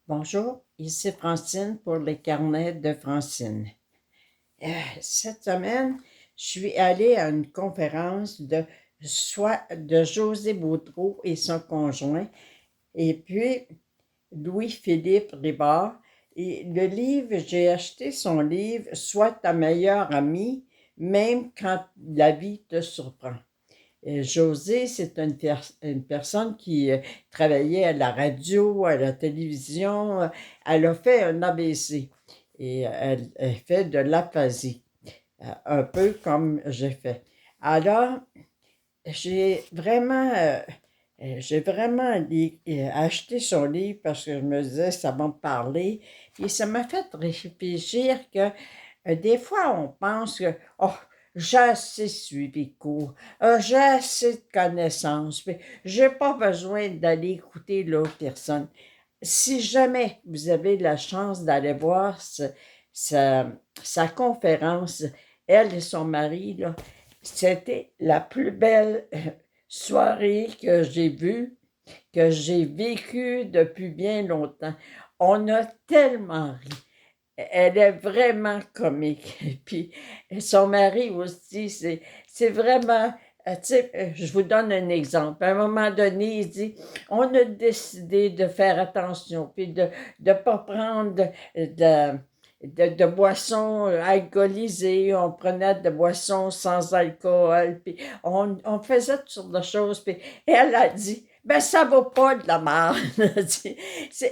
Bonjour, ici Francine pour les carnets de Francine. Cette semaine, je suis allée à une conférence de José Boudreau et son conjoint, et puis Louis-Philippe Ribard. Et le livre, j'ai acheté son livre Sois ta meilleure amie, même quand la vie te surprend. Josée, c'est une personne qui travaillait à la radio, à la télévision. Elle a fait un AVC et elle fait de l'aphasie, un peu comme j'ai fait. Alors, j'ai vraiment, acheté son livre parce que je me disais, ça va me parler. Et ça m'a fait réfléchir que des fois, on pense que oh, j'ai assez suivi cours, j'ai assez de connaissances, mais j'ai pas besoin d'aller écouter l'autre personne. Si jamais vous avez la chance d'aller voir sa, sa conférence, elle et son mari, là, c'était la plus belle soirée que j'ai vue, que j'ai vécue depuis bien longtemps. On a tellement ri. Elle est vraiment comique. Et puis, son mari aussi, c'est vraiment, tu sais, je vous donne un exemple. À un moment donné, il dit, on a décidé de faire attention, puis de ne pas prendre de boissons alcoolisées, on prenait de boissons sans alcool, puis on faisait toutes sortes de choses. Puis elle a dit, ben ça vaut pas de la merde.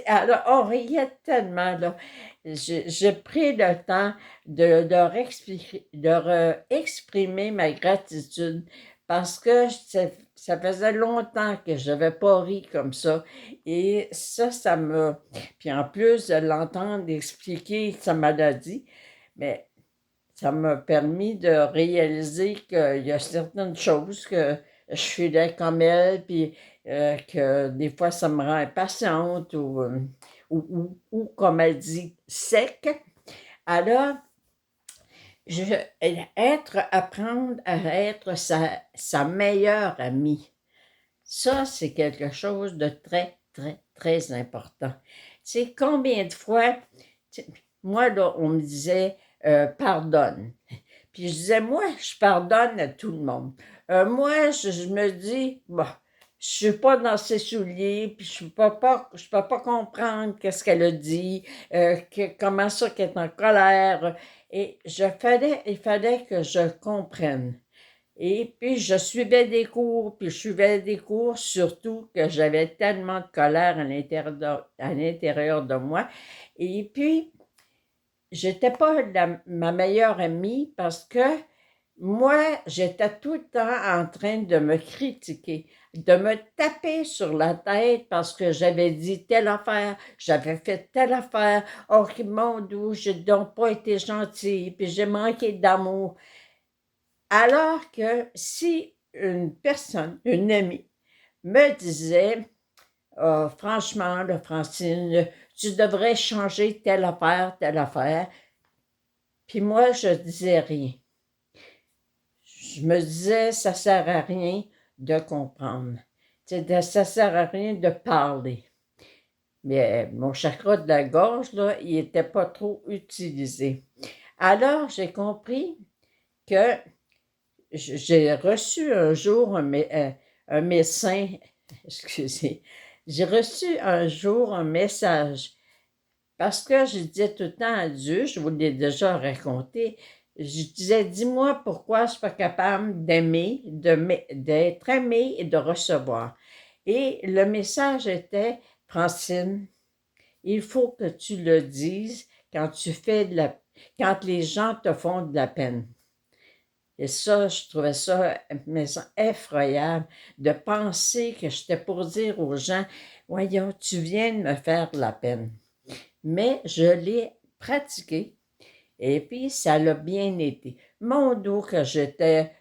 Alors, on riait tellement, là. J'ai pris le temps de leur exprimer ma gratitude parce que ça faisait longtemps que je n'avais pas ri comme ça. Et ça me... Puis en plus de l'entendre expliquer sa maladie, mais ça m'a permis de réaliser qu'il y a certaines choses que je filais comme elle, puis que des fois ça me rend impatiente ou comme elle dit, sec. Alors, je, apprendre à être sa meilleure amie, ça, c'est quelque chose de très, très, très important. C'est combien de fois, moi, là, on me disait, pardonne. Puis je disais, moi, je pardonne à tout le monde. Moi, je me dis, bon, je suis pas dans ses souliers, puis je peux pas comprendre qu'est-ce qu'elle a dit, comment ça qu'elle est en colère. Et il fallait que je comprenne. Et puis, je suivais des cours, puis je suivais des cours, surtout que j'avais tellement de colère à l'intérieur de moi. Et puis, j'étais pas ma meilleure amie parce que moi, j'étais tout le temps en train de me critiquer, de me taper sur la tête parce que j'avais dit telle affaire, j'avais fait telle affaire. Oh, mon Dieu, j'ai donc pas été gentille, puis j'ai manqué d'amour. Alors que si une personne, une amie, me disait, oh, franchement, là, Francine, tu devrais changer telle affaire, puis moi, je disais rien. Je me disais, ça sert à rien de comprendre. Ça sert à rien de parler. Mais mon chakra de la gorge, là, il n'était pas trop utilisé. Alors, j'ai compris que j'ai reçu un jour un médecin, excusez, j'ai reçu un jour un message parce que je disais tout le temps à Dieu, je vous l'ai déjà raconté, je disais, dis-moi pourquoi je ne suis pas capable d'aimer, d'être aimé et de recevoir. Et le message était, Francine, il faut que tu le dises quand les gens te font de la peine. Et ça, je trouvais ça effroyable de penser que j'étais pour dire aux gens, voyons, tu viens de me faire de la peine. Mais je l'ai pratiqué et puis ça l'a bien été. Mon dos que j'étais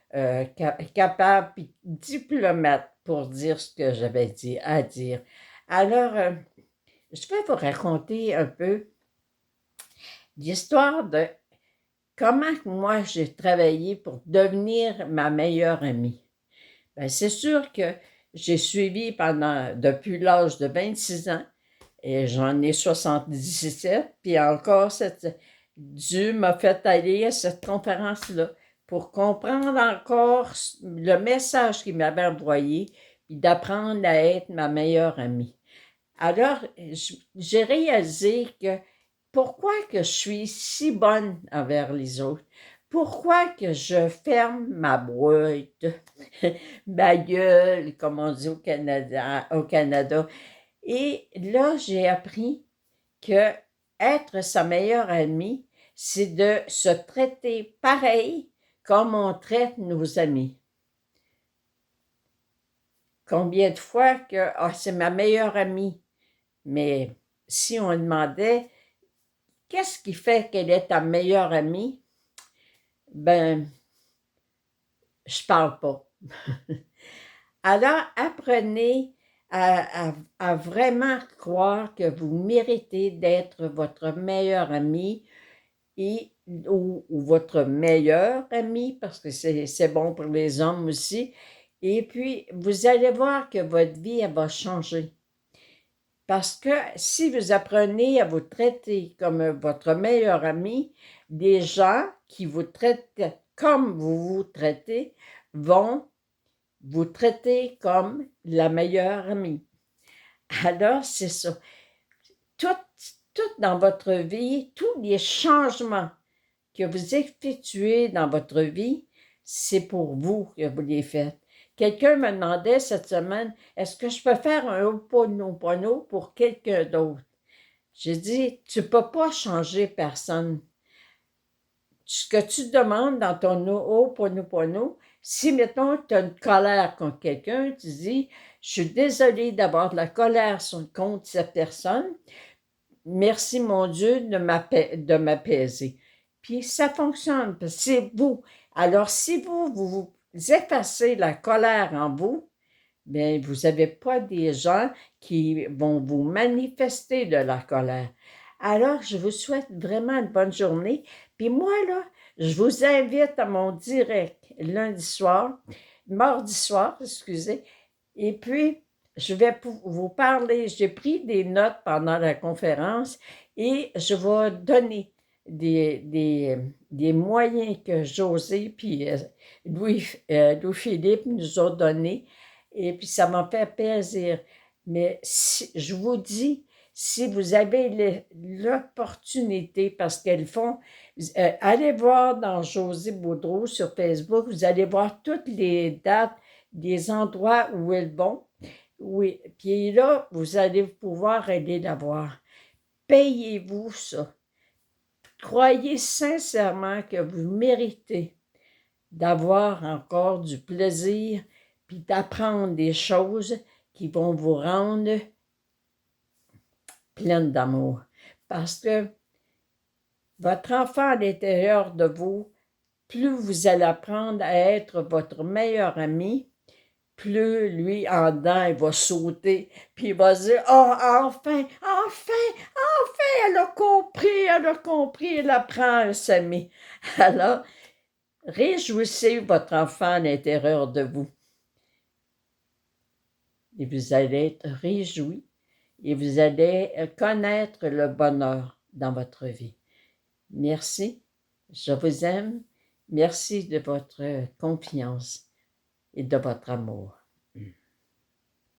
capable puis diplomate pour dire ce que j'avais dit à dire. Alors, je vais vous raconter un peu l'histoire de comment moi j'ai travaillé pour devenir ma meilleure amie. Bien, c'est sûr que j'ai suivi depuis l'âge de 26 ans Et j'en ai 77, puis encore, Dieu m'a fait aller à cette conférence-là pour comprendre encore le message qu'il m'avait envoyé, puis d'apprendre à être ma meilleure amie. Alors, j'ai réalisé que pourquoi que je suis si bonne envers les autres? Pourquoi que je ferme ma boîte, ma gueule, comme on dit au Canada. Et là, j'ai appris que être sa meilleure amie, c'est de se traiter pareil comme on traite nos amis. Combien de fois que c'est ma meilleure amie, mais si on demandait qu'est-ce qui fait qu'elle est ta meilleure amie, ben, je parle pas. Alors, apprenez à vraiment croire que vous méritez d'être votre meilleur ami ou votre meilleur ami, parce que c'est bon pour les hommes aussi. Et puis, vous allez voir que votre vie, elle va changer. Parce que si vous apprenez à vous traiter comme votre meilleur ami, des gens qui vous traitent comme vous vous traitez vont vous traiter comme la meilleure amie. Alors, c'est ça. Tout, tout dans votre vie, tous les changements que vous effectuez dans votre vie, c'est pour vous que vous les faites. Quelqu'un me demandait cette semaine, est-ce que je peux faire un Ho'oponopono pour quelqu'un d'autre? J'ai dit, tu ne peux pas changer personne. Ce que tu demandes dans ton Ho'oponopono, si, mettons, tu as une colère contre quelqu'un, tu dis, je suis désolée d'avoir de la colère contre cette personne. Merci, mon Dieu, de m'apaiser. Puis ça fonctionne, parce que c'est vous. Alors, si vous effacez la colère en vous, bien, vous n'avez pas des gens qui vont vous manifester de la colère. Alors, je vous souhaite vraiment une bonne journée. Puis moi, là, je vous invite à mon direct mardi soir, excusez. Et puis, je vais vous parler, j'ai pris des notes pendant la conférence et je vais donner des moyens que José puis Louis-Philippe nous ont donnés. Et puis, ça m'a fait plaisir. Mais je vous dis, si vous avez l'opportunité, parce qu'elles font, allez voir dans José Boudreau sur Facebook, vous allez voir toutes les dates des endroits où elles vont. Oui, puis là, vous allez pouvoir aller la voir. Payez-vous ça. Croyez sincèrement que vous méritez d'avoir encore du plaisir puis d'apprendre des choses qui vont vous rendre pleine d'amour. Parce que votre enfant à l'intérieur de vous, plus vous allez apprendre à être votre meilleur ami, plus lui, en dedans, il va sauter, puis il va se dire, « Oh, enfin, elle a compris, elle apprend à s'aimer. » Alors, réjouissez votre enfant à l'intérieur de vous. Et vous allez être réjouis et vous allez connaître le bonheur dans votre vie. Merci, je vous aime. Merci de votre confiance et de votre amour.